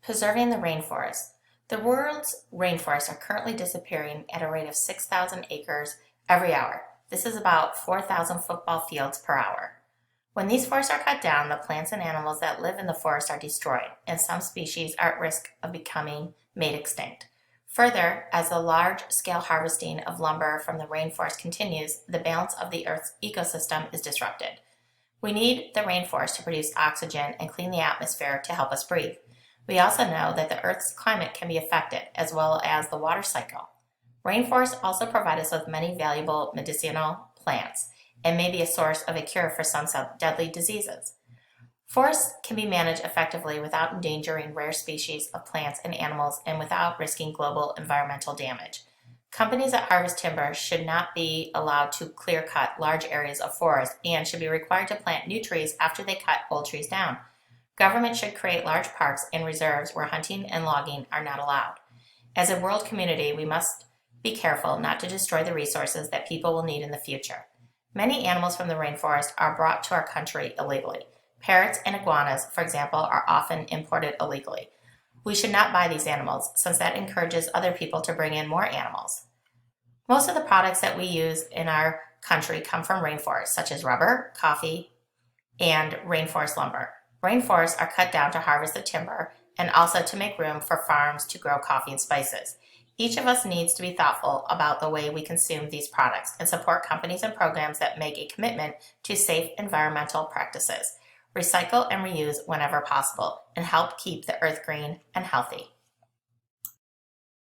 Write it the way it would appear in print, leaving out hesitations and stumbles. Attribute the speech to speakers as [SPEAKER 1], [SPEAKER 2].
[SPEAKER 1] Preserving the rainforest. The world's rainforests are currently disappearing at a rate of 6,000 acres every hour. This is about 4,000 football fields per hour. When these forests are cut down, the plants and animals that live in the forest are destroyed, and some species are at risk of becoming made extinct. Further, as the large-scale harvesting of lumber from the rainforest continues, the balance of the Earth's ecosystem is disrupted. We need the rainforest to produce oxygen and clean the atmosphere to help us breathe. We also know that the Earth's climate can be affected, as well as the water cycle. Rainforests also provide us with many valuable medicinal plants and may be a source of a cure for some deadly diseases. Forests can be managed effectively without endangering rare species of plants and animals and without risking global environmental damage. Companies that harvest timber should not be allowed to clear-cut large areas of forest and should be required to plant new trees after they cut old trees down. Government should create large parks and reserves where hunting and logging are not allowed. As a world community, we must be careful not to destroy the resources that people will need in the future. Many animals from the rainforest are brought to our country illegally. Parrots and iguanas, for example, are often imported illegally. We should not buy these animals, since that encourages other people to bring in more animals. Most of the products that we use in our country come from rainforests, such as rubber, coffee, and rainforest lumber. Rainforests are cut down to harvest the timber and also to make room for farms to grow coffee and spices. Each of us needs to be thoughtful about the way we consume these products and support companies and programs that make a commitment to safe environmental practices. Recycle and reuse whenever possible and help keep the earth green and healthy.